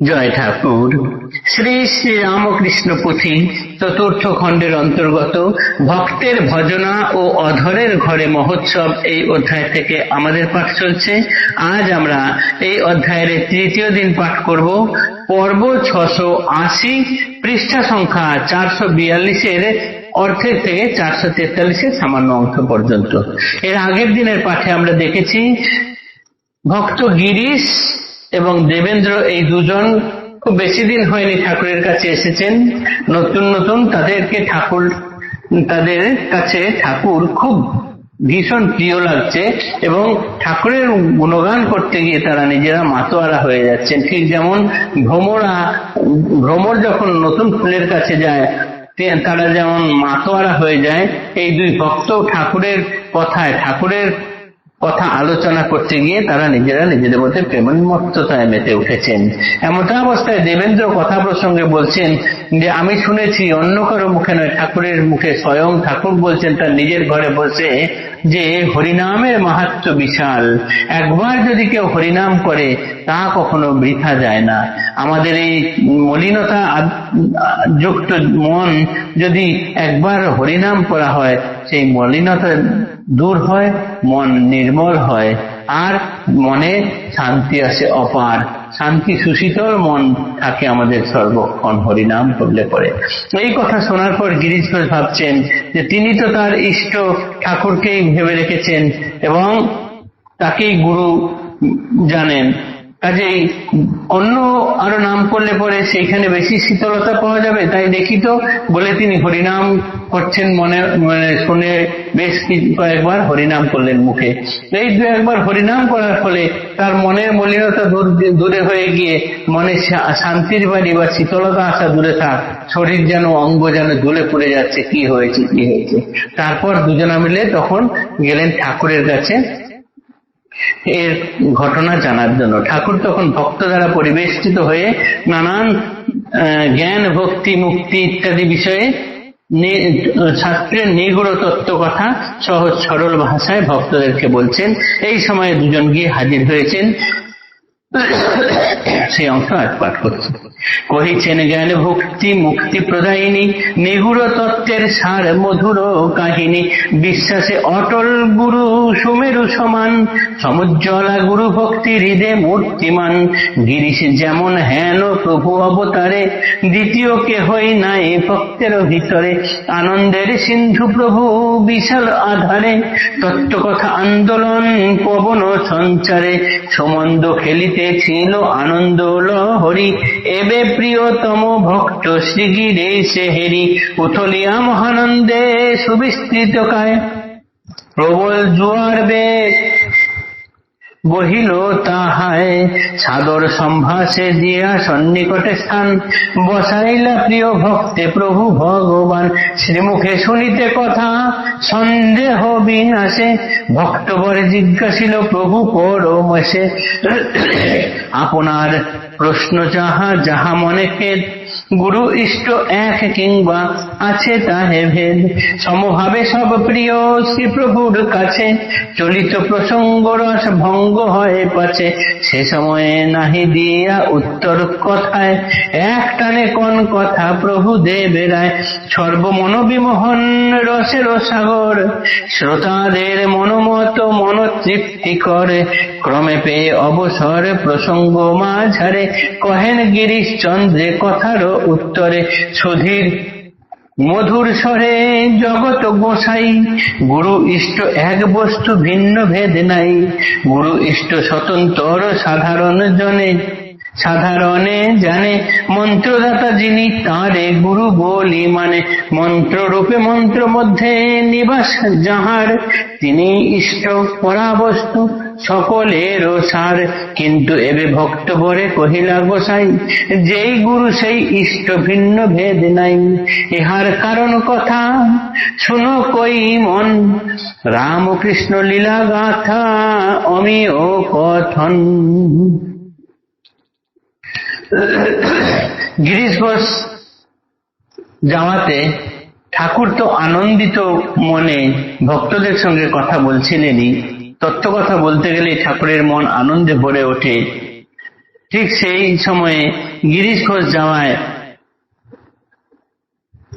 জয় ঠাকুর। শ্রী শ্রী রামকৃষ্ণ পুঁথি চতুর্থ খণ্ডের অন্তর্গত ভক্তের ভজনা ও অধরের ঘরে মহোৎসব এই অধ্যায় থেকে আমাদের পাঠ চলছে। আজ আমরা এই অধ্যায়ের তৃতীয় দিন পাঠ করব। পর্ব 680, পৃষ্ঠা সংখ্যা 442 অর্থের থেকে 443 সামান্য অংশ পর্যন্ত। এর আগের দিনের পাঠে আমরা দেখেছি ভক্ত গিরিশ এবং দেবেন্দ্র এই দুজন খুব বেশি দিন হয়নি ঠাকুরের কাছে এসেছেন। নতুন নতুন তাদের কাছে ঠাকুর খুব ভীষণ প্রিয় লাগছে এবং ঠাকুরের গুণগান করতে গিয়ে তারা নিজেরা মাতোয়ারা হয়ে যাচ্ছেন। ঠিক যেমন ভ্রমর যখন নতুন ফুলের কাছে যায় তারা যেমন মাতোয়ারা হয়ে যায়, এই দুই ভক্ত ঠাকুরের কথা আলোচনা করতে গিয়ে তারা নিজেরা নিজেদের মধ্যে প্রেমোন্মত্ততায় মেতে উঠেছেন। এমনটা অবস্থায় দেবেন্দ্র কথা প্রসঙ্গে বলছেন যে আমি শুনেছি অন্য কারো মুখে নয়, ঠাকুরের মুখে স্বয়ং ঠাকুর বলছেন তার নিজের ঘরে বসে যে হরিনামের মাহাত্ম্য বিশাল। একবার যদি কেউ হরিনাম করে তা কখনো বৃথা যায় না। আমাদের এই মলিনতা যুক্ত মন যদি একবার হরিনাম করা হয়, সেই মলিনতা দূর হয়, মন নির্মল হয়, আর মনে শান্তি আসে অপার। শান্তি সুশীতল মন থাকে আমাদের সর্বক্ষণ হরিনাম করলে পরে। এই কথা শোনার পর গিরিশ ঘোষ ভাবছেন যে তিনি তো তার ইষ্ট ঠাকুরকেই ভেবে রেখেছেন এবং তাকেই গুরু জানেন, কাজেই অন্য আরো নাম করলে পরে সেইখানে বেশি শীতলতা পাওয়া যাবে। তাই দেখি তো বলে তিনি হরিনাম করছেন, মনে শুনে বেশ কয়েকবার হরিনাম করলেন মুখে। এই দু একবার হরিনাম করার ফলে তার মনের মলিনতা দূরে হয়ে গিয়ে মনে শান্তির বাড়ি বা শীতলতা আসা দূরে থাক, শরীর যেন অঙ্গ যেন দুলে পড়ে যাচ্ছে, কি হয়েছে। তারপর দুজনা মিলে তখন গেলেন ঠাকুরের কাছে এর ঘটনা জানার জন্য। ঠাকুর তখন ভক্ত দ্বারা পরিবেষ্টিত হয়ে নানান জ্ঞান, ভক্তি, মুক্তি ইত্যাদি বিষয়ে শাস্ত্রের নিগুড় তত্ত্ব কথা সহজ সরল ভাষায় ভক্তদেরকে বলছেন। এই সময়ে দুজন গিয়ে হাজির হয়েছেন, সেই অংশ আজ পাঠ করছে। কহিছেন জ্ঞান ভক্তি মুক্তি প্রদায়িনী, নিগুড় তত্ত্বের সার মধুর কাহিনী। বিশ্বাসে অটল গুরু সুমেরু সমান, সমুজ্জ্বলা গুরু ভক্তি হৃদে মূর্তিমান। গিরিশ যেমন হেন প্রভু অবতারে, দ্বিতীয় কেহই নাই ভক্তের ভিতরে। আনন্দের সিন্ধু প্রভু বিশাল আধারে, তত্ত্ব কথা আন্দোলন পবন সঞ্চারে। সমন্দ খেলিতে ছিল আনন্দ লহরী, এবে প্রিয়তম ভক্ত শ্রী গিরিশ হেরি। উথলিয়া মহানন্দে সুবিস্তৃত কায়, প্রবল জোয়ার বেগ বহিল তাহায়। সাদর সম্ভাসে দিয়া সন্নিকটে স্থান, বসাইলা প্রিয় ভক্তে প্রভু ভগবান। শ্রীমুখে শুনিতে কথা সন্দেহ বিনাশে, ভক্তবরে জিজ্ঞাসিল প্রভু পরমেশে। আপনার প্রশ্ন যাহা মনে খেদ, গুরু ইষ্ট এক কিংবা আছে তাহে ভেদ। সমভাবে সব প্রিয় শ্রী প্রভুর কাছে, চলিত প্রসঙ্গ রস ভঙ্গ হয় পাছে। সে সময়ে নাহি দিয়া উত্তর কথায়, এক টানে কোন কথা প্রভু দেবেরায়। সর্বমন বিমোহন রসের সাগর, শ্রোতাদের মনোমত মন তৃপ্তি করে। ক্রমে পেয়ে অবসর প্রসঙ্গ মাঝারে, কহেন গিরিশ চন্দ্রে কথার উত্তরে। সুধীর মধুর স্বরে জগত গোসাই, গুরু ইষ্ট এক বস্তু ভিন্ন ভেদ নাই। গুরু ইষ্ট স্বতন্ত্র সাধারণে জানে, মন্ত্রদাতা যিনি তাঁরে গুরু বলি মানে। মন্ত্র রূপে মন্ত্র মধ্যে নিবাস যাহার, তিনি ইষ্ট পরাবস্তু সকলের সার। কিন্তু এবে ভক্ত বরে কহিলা গোসাই, যেই গুরু সেই ইষ্ট ভিন্ন ভেদ নাই। ইহার কারণ কথা শুনো কই মন, রামকৃষ্ণ লীলা গাথা অমিয় কথন। গিরিশ ঘোষ যাওয়াতে ঠাকুর তো আনন্দিত মনে ভক্তদের সঙ্গে কথা বলছিলেনই। তত্ত্ব কথা বলতে গেলে ঠাকুরের মন আনন্দে ভরে ওঠে। ঠিক সেই সময়ে গিরিশ ঘোষ জামাই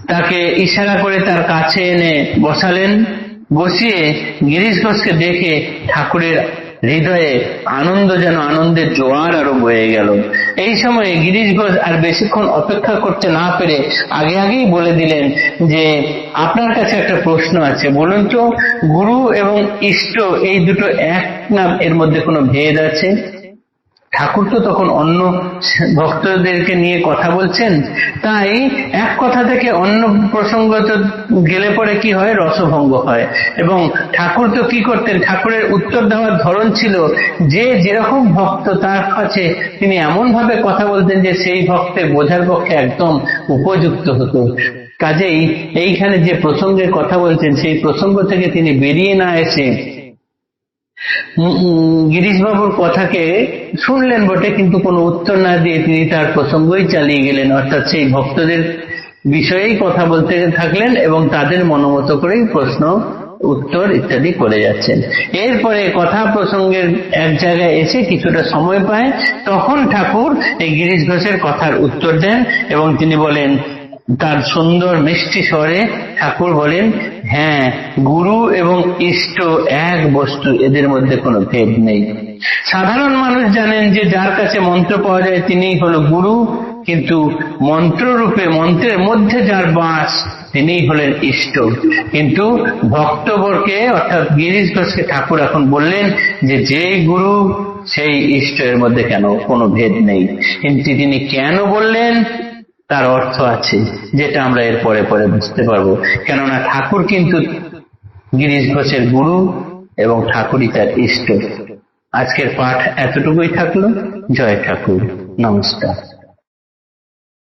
তাকে ইশারা করে তার কাছে এনে বসালেন। বসিয়ে গিরিশ ঘোষকে দেখে ঠাকুরের হৃদয়ে আনন্দ যেন আনন্দের জোয়ার আরো বয়ে গেল। এই সময়ে গিরিশ ঘোষ আর বেশিক্ষণ অপেক্ষা করতে না পেরে আগেই বলে দিলেন যে আপনার কাছে একটা প্রশ্ন আছে, বলুন তো, গুরু এবং ইষ্ট এই দুটো এক না এর মধ্যে কোনো ভেদ আছে? ঠাকুর তো তখন অন্য ভক্তদেরকে নিয়ে কথা বলছেন, তাই এক কথা থেকে অন্য প্রসঙ্গত গেলে পরে কি হয়, রসভঙ্গ হয়। এবং ঠাকুর তো কি করতেন, ঠাকুরের উত্তর দেওয়ার ধরন ছিল যে যেরকম ভক্ত তার কাছে তিনি এমন ভাবে কথা বলতেন যে সেই ভক্তের বোঝার পক্ষে একদম উপযুক্ত হতো। কাজেই এইখানে যে প্রসঙ্গের কথা বলছেন সেই প্রসঙ্গ থেকে তিনি বেরিয়ে না এসে গিরিশবাবুর কথাকে শুনলেন বটে, কিন্তু কোনো উত্তর না দিয়ে তিনি তার প্রসঙ্গই চালিয়ে গেলেন, অর্থাৎ সেই ভক্তদের বিষয়েই কথা বলতে থাকলেন এবং তাদের মনোমত করেই প্রশ্ন উত্তর ইত্যাদি করে যাচ্ছেন। এরপরে কথা প্রসঙ্গের এক জায়গায় এসে কিছুটা সময় পায়, তখন ঠাকুর এই গিরিশ ঘোষের কথার উত্তর দেন এবং তিনি বলেন, তার সুন্দর মিষ্টি স্বরে ঠাকুর বলেন, হ্যাঁ, গুরু এবং ইষ্ট এক বস্তু, এদের মধ্যে কোনো ভেদ নেই। সাধারণ মানুষ জানেন যে যার কাছে মন্ত্র পাওয়া যায় তিনিই হলো গুরু, কিন্তু মন্ত্ররূপে মন্ত্রের মধ্যে যার বাস তিনিই হলেন ইষ্ট। কিন্তু ভক্তবর্গকে অর্থাৎ গিরিশ ঘোষকে ঠাকুর এখন বললেন যে যে গুরু সেই ইষ্ট, এর মধ্যে কেন কোনো ভেদ নেই। কিন্তু তিনি কেন বললেন তার অর্থ আছে, যেটা আমরা এর পরে পরে বুঝতে পারবো। কেননা ঠাকুর কিন্তু গিরিশ ঘোষের গুরু এবং ঠাকুরই তার ইষ্ট। আজকের পাঠ এতটুকুই থাকলো। জয় ঠাকুর, নমস্কার।